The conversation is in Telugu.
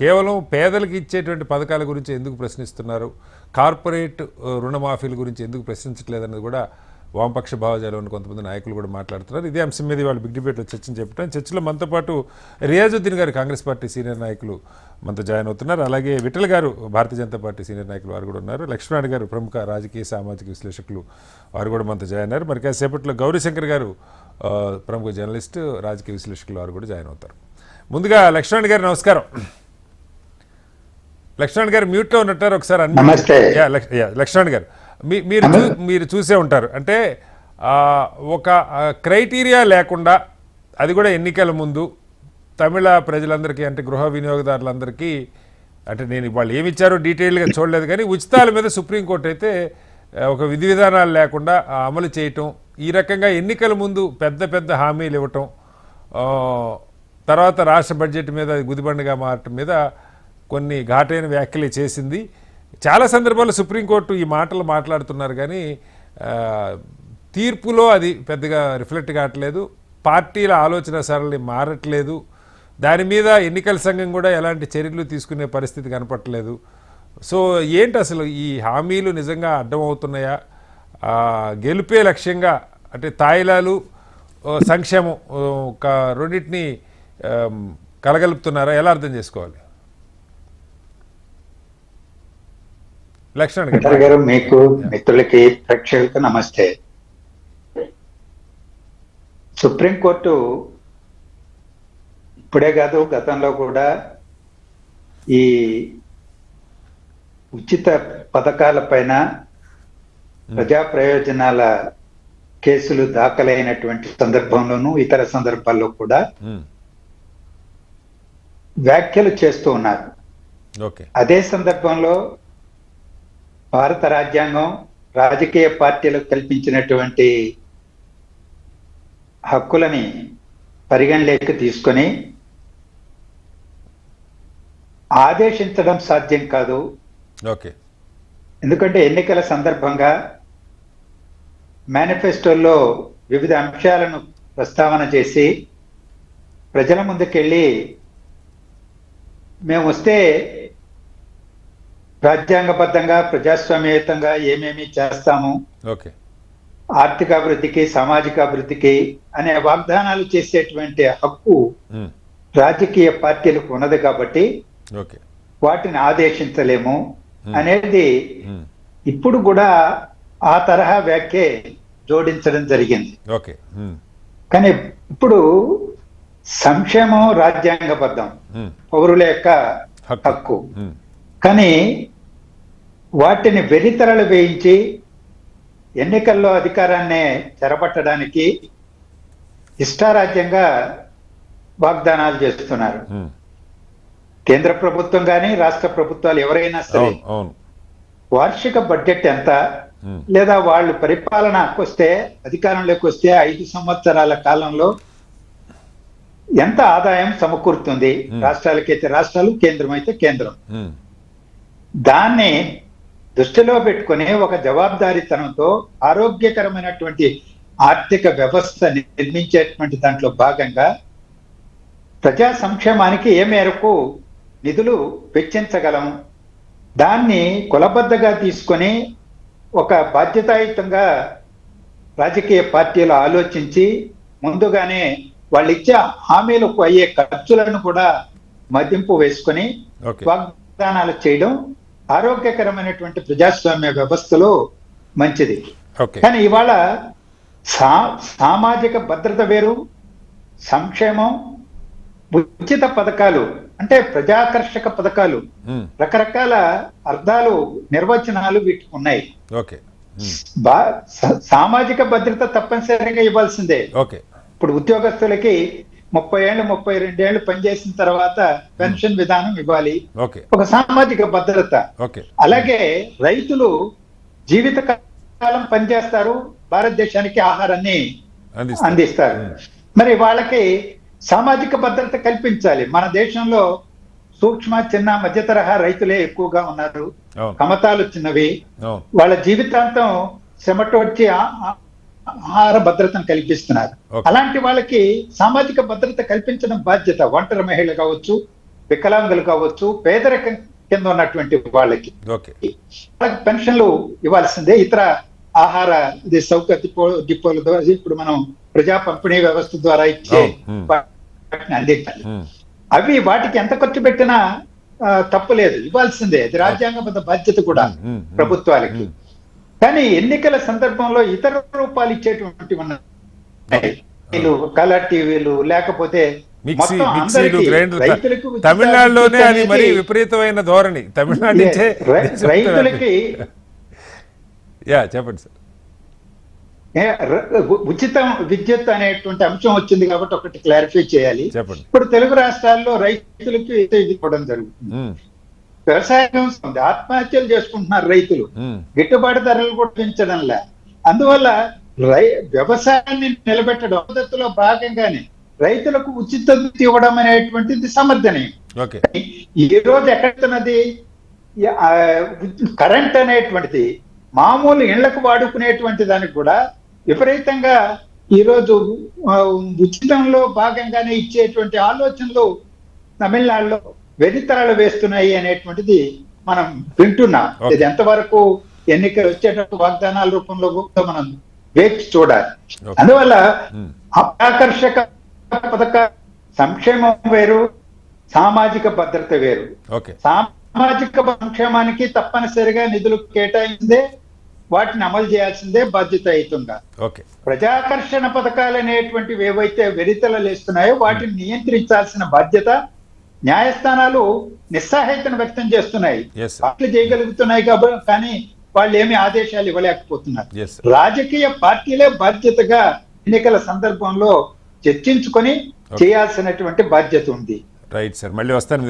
కేవలం పేదలకు ఇచ్చేటువంటి పథకాల గురించి ఎందుకు ప్రశ్నిస్తున్నారు, కార్పొరేట్ రుణమాఫీల గురించి ఎందుకు ప్రశ్నించట్లేదన్నది కూడా వామపక్ష భావజాలంలో కొంతమంది నాయకులు కూడా మాట్లాడుతున్నారు. ఇదే అంశం మీద వాళ్ళు బిగ్ డిబేట్లో చెప్పడం. చర్చలో మనతో పాటు రియాజుద్దీన్ గారు కాంగ్రెస్ పార్టీ సీనియర్ నాయకులు మనతో జాయిన్ అవుతున్నారు. అలాగే విఠల్ గారు భారతీయ జనతా పార్టీ సీనియర్ నాయకులు వారు కూడా ఉన్నారు. లక్ష్మణ్ గారు ప్రముఖ రాజకీయ సామాజిక విశ్లేషకులు వారు కూడా మనతో జాయిన్ అయ్యారు. మరి కాసేపట్లో గౌరీశంకర్ గారు ప్రముఖ జర్నలిస్ట్ రాజకీయ విశ్లేషకులు వారు కూడా జాయిన్ అవుతారు. ముందుగా లక్ష్మణ్ గారు నమస్కారం. లక్ష్మణ్ గారు మ్యూట్లో ఉన్నట్టారు, ఒకసారి లక్ష్మణ్ గారు మీరు చూసే ఉంటారు. అంటే ఒక క్రైటీరియా లేకుండా, అది కూడా ఎన్నికల ముందు తమిళ ప్రజలందరికీ అంటే గృహ వినియోగదారులందరికీ, అంటే నేను వాళ్ళు ఏమి ఇచ్చారో డీటెయిల్గా చూడలేదు కానీ ఉచితాల మీద సుప్రీంకోర్టు అయితే ఒక విధి విధానాలు లేకుండా అమలు చేయటం, ఈ రకంగా ఎన్నికల ముందు పెద్ద పెద్ద హామీలు ఇవ్వటం, తర్వాత రాష్ట్ర బడ్జెట్ మీద గుదిబండగా మారటం మీద కొన్ని ఘాటైన వ్యాఖ్యలు చేసింది. చాలా సందర్భాల్లో సుప్రీంకోర్టు ఈ మాటలు మాట్లాడుతున్నారు కానీ తీర్పులో అది పెద్దగా రిఫ్లెక్ట్ కావట్లేదు. పార్టీల ఆలోచన సరళి మారట్లేదు. దాని మీద ఎన్నికల సంఘం కూడా ఎలాంటి చర్యలు తీసుకునే పరిస్థితి కనపట్లేదు. సో ఏంటి అసలు ఈ హామీలు నిజంగా అడ్డమవుతున్నాయా? గెలుపే లక్ష్యంగా అంటే తాయిలాలు సంక్షేమం రెండింటిని కలగలుపుతున్నారా? ఎలా అర్థం చేసుకోవాలి? లక్ష్మణ్ గారు, మీకు మిత్రులకి ప్రేక్షకులకు నమస్తే. సుప్రీంకోర్టు ఇప్పుడే కాదు, గతంలో కూడా ఈ ఉచిత పథకాల పైన ప్రజా ప్రయోజనాల కేసులు దాఖలైనటువంటి సందర్భంలోనూ ఇతర సందర్భాల్లో కూడా వ్యాఖ్యలు చేస్తూ ఉన్నారు. అదే సందర్భంలో భారత రాజ్యాంగం రాజకీయ పార్టీలకు కల్పించినటువంటి హక్కులని పరిగణలోకి తీసుకొని ఆదేశించడం సాధ్యం కాదు. ఎందుకంటే ఎన్నికల సందర్భంగా మేనిఫెస్టోలో వివిధ అంశాలను ప్రస్తావన చేసి ప్రజల ముందుకెళ్ళి మేము వస్తే రాజ్యాంగబద్ధంగా ప్రజాస్వామ్యయుతంగా ఏమేమి చేస్తాము, ఆర్థిక అభివృద్ధికి సామాజిక అభివృద్ధికి అనే వాగ్దానాలు చేసేటువంటి హక్కు రాజకీయ పార్టీలకు ఉన్నది కాబట్టి వాటిని ఆదేశించలేము అనేది ఇప్పుడు కూడా ఆ తరహా వ్యాఖ్య జోడించడం జరిగింది. కానీ ఇప్పుడు సంక్షేమం రాజ్యాంగబద్ధం, పౌరుల యొక్క హక్కు. కానీ వాటిని వెలితరలు వేయించి ఎన్నికల్లో అధికారాన్ని చెరపట్టడానికి ఇష్టారాజ్యంగా వాగ్దానాలు చేస్తున్నారు. కేంద్ర ప్రభుత్వం కానీ రాష్ట్ర ప్రభుత్వాలు ఎవరైనా సరే వార్షిక బడ్జెట్ ఎంత, లేదా వాళ్ళు పరిపాలనకు వస్తే అధికారంలోకి వస్తే 5 సంవత్సరాల కాలంలో ఎంత ఆదాయం సమకూరుతుంది, రాష్ట్రాలకైతే రాష్ట్రాలు, కేంద్రం అయితే కేంద్రం, దాన్ని దృష్టిలో పెట్టుకుని ఒక జవాబుదారీతనంతో ఆరోగ్యకరమైనటువంటి ఆర్థిక వ్యవస్థ నిర్మించేటువంటి దాంట్లో భాగంగా ప్రజా సంక్షేమానికి ఏ మేరకు నిధులు వెచ్చించగలం, దాన్ని కులబద్ధగా తీసుకొని ఒక బాధ్యతాయుతంగా రాజకీయ పార్టీలు ఆలోచించి ముందుగానే వాళ్ళు ఇచ్చే హామీలకు అయ్యే ఖర్చులను కూడా మదింపు వేసుకొని వాగ్దానాలు చేయడం ఆరోగ్యకరమైనటువంటి ప్రజాస్వామ్య వ్యవస్థలో మంచిది. కానీ ఇవాళ సామాజిక భద్రత వేరు, సంక్షేమం, ఉచిత పథకాలు అంటే ప్రజాకర్షక పథకాలు, రకరకాల అర్థాలు నిర్వచనాలు వీటికి ఉన్నాయి. సామాజిక భద్రత తప్పనిసరిగా ఇవ్వాల్సిందే. ఇప్పుడు ఉద్యోగస్తులకి 30 ఏళ్ళు 32 ఏళ్ళు పనిచేసిన తర్వాత పెన్షన్ విధానం ఇవ్వాలి, ఒక సామాజిక భద్రత. అలాగే రైతులు జీవిత కాలం పనిచేస్తారు, భారతదేశానికి ఆహారాన్ని అందిస్తారు. మరి వాళ్ళకి సామాజిక భద్రత కల్పించాలి. మన దేశంలో సూక్ష్మ చిన్న మధ్య తరహా రైతులే ఎక్కువగా ఉన్నారు, కమతాలు చిన్నవి, వాళ్ళ జీవితాంతం చెమటొచ్చి ఆహార భద్రతను కల్పిస్తున్నారు. అలాంటి వాళ్ళకి సామాజిక భద్రత కల్పించడం బాధ్యత. ఒంటరి మహిళ కావచ్చు, వికలాంగులు కావచ్చు, పేదరికం కింద ఉన్నటువంటి వాళ్ళకి ఓకే. వాళ్ళకి పెన్షన్లు ఇవ్వాల్సిందే. ఇతర ఆహార సౌకర్య డిపోల ద్వారా ఇప్పుడు మనం ప్రజా పంపిణీ వ్యవస్థ ద్వారా ఇచ్చే వాటిని అందించాలి. అవి వాటికి ఎంత ఖర్చు పెట్టినా తప్పు లేదు, ఇవ్వాల్సిందే. అది రాజ్యాంగబద్ధ బాధ్యత కూడా ప్రభుత్వాలకి. కానీ ఎన్నికల సందర్భంలో ఇతర రూపాలు ఇచ్చేటువంటి ఉన్నాయి. కలర్ టీవీలు, లేకపోతే మిక్సీలు, గ్రైండర్. తమిళనాడులోనే అది మరి విపరీతమైన ధోరణి. తమిళనాడు నుంచే రైతులకి చెప్పండి సార్. ఉచిత విద్యుత్ అనేటువంటి అంశం వచ్చింది కాబట్టి ఒకటి క్లారిఫై చేయాలి. చెప్పండి. ఇప్పుడు తెలుగు రాష్ట్రాల్లో రైతులకి ఇది ఇవ్వడం జరుగుతుంది. వ్యవసాయం ఉంది, ఆత్మహత్యలు చేసుకుంటున్నారు రైతులు, గిట్టుబాటు ధరలు కూడా పెంచడంలా. అందువల్ల వ్యవసాయాన్ని నిలబెట్టడం పద్ధతిలో భాగంగానే రైతులకు ఉచిత విద్యుత్ ఇవ్వడం అనేటువంటిది సమర్థనీయం. ఈ రోజు ఎక్కడున్నది కరెంట్ అనేటువంటిది మామూలు ఇళ్లకు వాడుకునేటువంటి దానికి కూడా విపరీతంగా ఈరోజు ఉచితంలో భాగంగానే ఇచ్చేటువంటి ఆలోచనలు తమిళనాడులో వెరితరాలు వేస్తున్నాయి అనేటువంటిది మనం వింటున్నాం. ఇది ఎంతవరకు ఎన్నికలు వచ్చేటప్పుడు వాగ్దానాల రూపంలో మనం వేచి చూడాలి. అందువల్ల ఆకర్షక పథక సంక్షేమం వేరు, సామాజిక భద్రత వేరు. సామాజిక సంక్షేమానికి తప్పనిసరిగా నిధులు కేటాయించిందే, వాటిని అమలు చేయాల్సిందే బాధ్యతాయుతంగా. ప్రజాకర్షణ పథకాలు అనేటువంటివి ఏవైతే వెరితలలు వేస్తున్నాయో వాటిని నియంత్రించాల్సిన బాధ్యత న్యాయస్థానాలు నిస్సహాయతను వ్యక్తం చేస్తున్నాయి. వాటిని చేయగలుగుతున్నాయి కాబట్టి, కానీ వాళ్ళు ఏమి ఆదేశాలు ఇవ్వలేకపోతున్నారు. రాజకీయ పార్టీలే బాధ్యతగా ఎన్నికల సందర్భంలో చర్చించుకొని చేయాల్సినటువంటి బాధ్యత ఉంది. రైట్ సార్, మళ్ళీ వస్తాను.